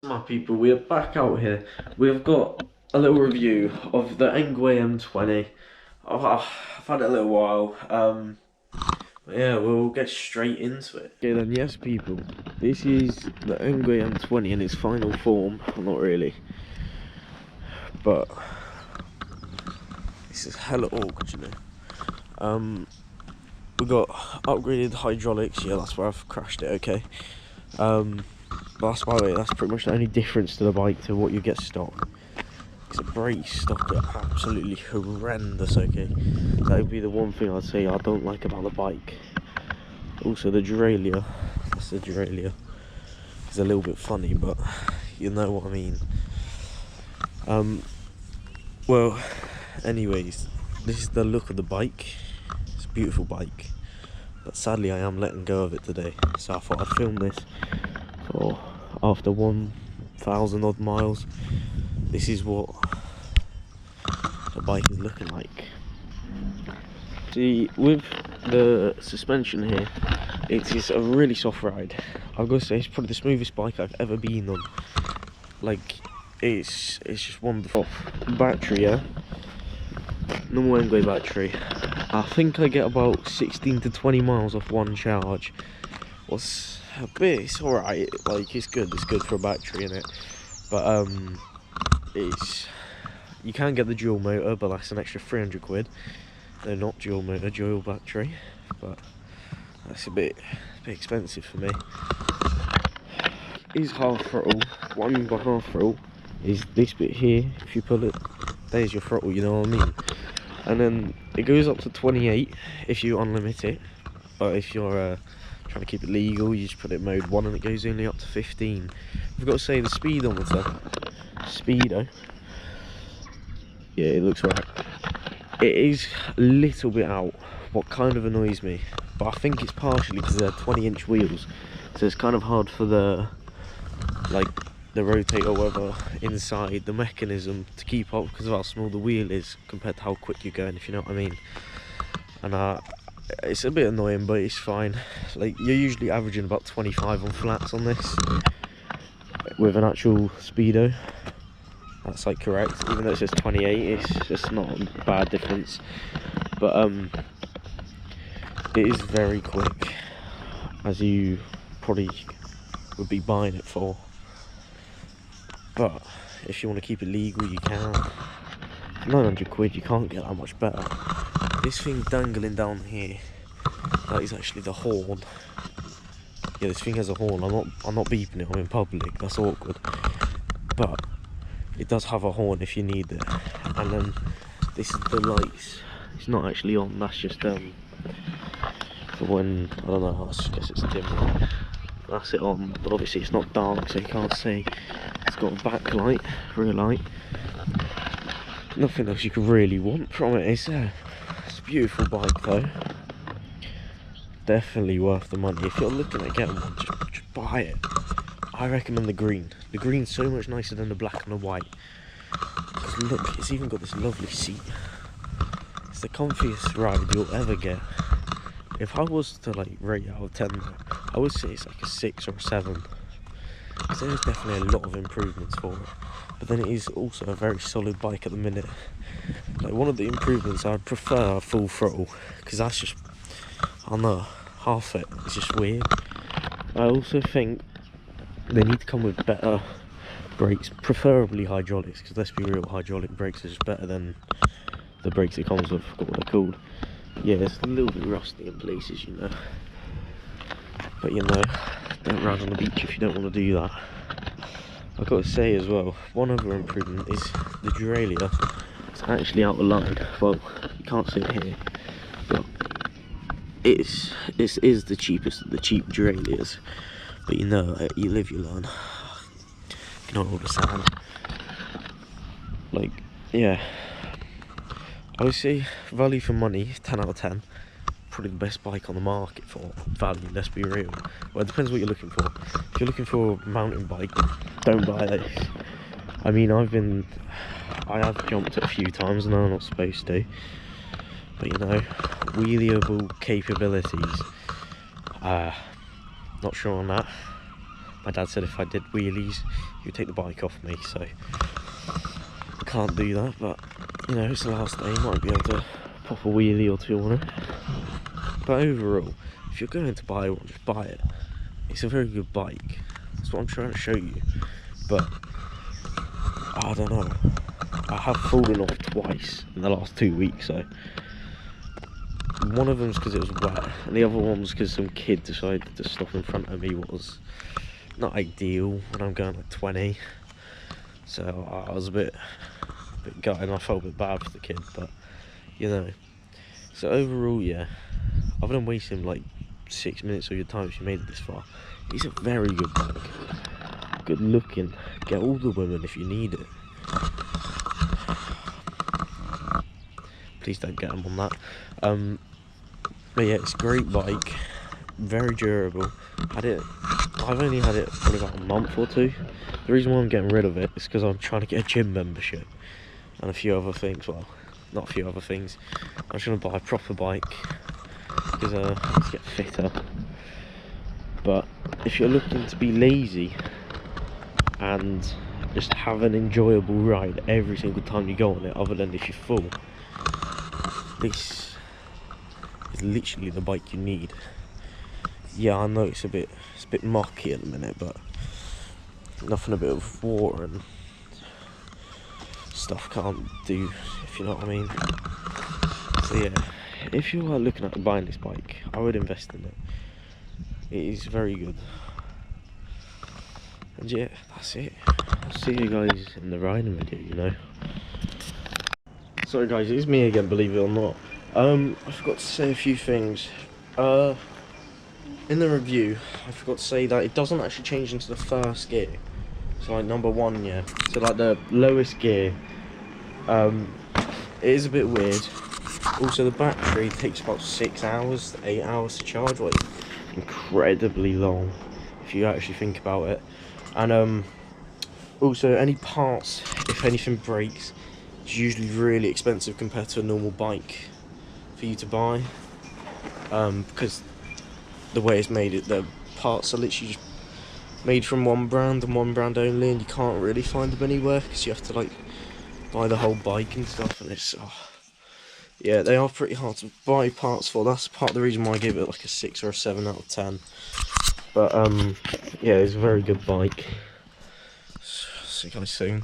My people, we are back out here. We've got a little review of the ENGWE M20. I've had it a little while. But yeah, we'll get straight into it. Okay then, yes people, this is the ENGWE M20 in its final form. Well, not really, but this is hella awkward, you know. We got upgraded hydraulics. Yeah, that's where I've crashed it. Okay. That's by the way, that's pretty much the only difference to the bike to what you get stock. Because the brakes stock are absolutely horrendous, okay? That would be the one thing I'd say I don't like about the bike. Also the derailleur, that's the derailleur. It's a little bit funny, but you know what I mean. Well, anyways, this is the look of the bike. It's a beautiful bike. But sadly I am letting go of it today. So I thought I'd film this for after 1,000 odd miles. This is what the bike is looking like. See, with the suspension here, it is a really soft ride. I've got to say, it's probably the smoothest bike I've ever been on. Like, it's just wonderful. Battery, yeah, normal ENGWE battery. I think I get about 16 to 20 miles off one charge. What's a bit, it's alright, like it's good for a battery in it. But it's, you can get the dual motor, but that's an extra 300 quid. They're not dual motor, dual battery, but that's a bit expensive for me. It is half throttle. What I mean by half throttle is this bit here. If you pull it, there's your throttle, you know what I mean? And then it goes up to 28 if you unlimit it, but if you're trying to keep it legal, you just put it in mode 1 and it goes only up to 15. I've got to say, the speedometer, speedo, yeah, it looks right. It is a little bit out, what kind of annoys me, but I think it's partially because they're 20-inch wheels, so it's kind of hard for the, like, the rotator or whatever inside the mechanism to keep up because of how small the wheel is compared to how quick you're going, if you know what I mean. And it's a bit annoying, but it's fine. Like, you're usually averaging about 25 on flats on this with an actual speedo. That's like correct, even though it says 28, it's just not a bad difference. But it is very quick, as you probably would be buying it for. But if you want to keep it legal, you can. 900 quid, you can't get that much better. This thing dangling down here, that is actually the horn. Yeah, this thing has a horn. I'm not beeping it. I'm in public. That's awkward. But it does have a horn if you need it. And then this is the lights. It's not actually on. That's just for when, I don't know. I guess it's dim. That's it on. But obviously it's not dark, so you can't see. It's got a backlight, rear light. Nothing else you could really want from it, is there? It's a beautiful bike though. Definitely worth the money. If you're looking at getting one, just buy it. I recommend the green. The green's so much nicer than the black and the white. Because look, it's even got this lovely seat. It's the comfiest ride you'll ever get. If I was to like rate out of 10 though, I would say it's like a 6 or a 7. Because there's definitely a lot of improvements for it. But then it is also a very solid bike at the minute. Like, one of the improvements, I'd prefer full throttle, because that's just, I don't know, half it. It's just weird. I also think they need to come with better brakes, preferably hydraulics, because let's be real, hydraulic brakes are just better than the brakes it comes with. I forgot what they're called. Yeah, it's a little bit rusty in places, you know. But you know, don't ride on the beach if you don't want to do that. I've got to say as well, one other improvement is the derailleur. It's actually out of line. Well, you can't see it here, but this is the cheapest of the cheap derailleurs. But you know, you live, you learn. You know all the sound. Like, yeah. I would say value for money, 10 out of 10. Probably the best bike on the market for value, let's be real. Well, it depends what you're looking for. If you're looking for a mountain bike, don't buy this. I mean, I have jumped it a few times and I'm not supposed to. But you know, wheelieable capabilities, not sure on that. my dad said if I did wheelies, he would take the bike off me, so I can't do that, but you know, it's the last day, might be able to pop a wheelie or two on it. But overall, if you're going to buy one, just buy it. It's a very good bike, that's what I'm trying to show you. But I don't know, I have fallen off twice in the last 2 weeks, so one of them's because it was wet, and the other one was because some kid decided to stop in front of me, what was not ideal when I'm going like 20. So I was a bit gutted, and I felt a bit bad for the kid, but you know. So overall, yeah, other than wasting like 6 minutes of your time if you made it this far, it's a very good bike. Good looking. Get all the women if you need it. Please don't get them on that. But yeah, it's a great bike, very durable. I've only had it for about a month or two. The reason why I'm getting rid of it is because I'm trying to get a gym membership and a few other things. Well, not a few other things. I'm just going to buy a proper bike because I need to get fitter. But if you're looking to be lazy and just have an enjoyable ride every single time you go on it, other than if you're full, this is literally the bike you need. Yeah, I know it's a bit mucky at the minute, but nothing a bit of water and stuff can't do, if you know what I mean. So yeah, if you are looking at buying this bike, I would invest in it. It is very good. And yeah, that's it. I'll see you guys in the riding video, you know. Sorry guys, it's me again, believe it or not. I forgot to say a few things. In the review, I forgot to say that it doesn't actually change into the first gear. So like number 1, yeah. So like the lowest gear. It is a bit weird. Also, the battery takes about 6 hours, 8 hours to charge, which is incredibly long if you actually think about it. And also, any parts, if anything breaks, it's usually really expensive compared to a normal bike for you to buy, because the way it's made, the parts are literally just made from one brand and one brand only, and you can't really find them anywhere because you have to like buy the whole bike and stuff, and it's yeah, they are pretty hard to buy parts for. That's part of the reason why I gave it like a 6 or a 7 out of 10. But yeah, it's a very good bike. See you guys soon.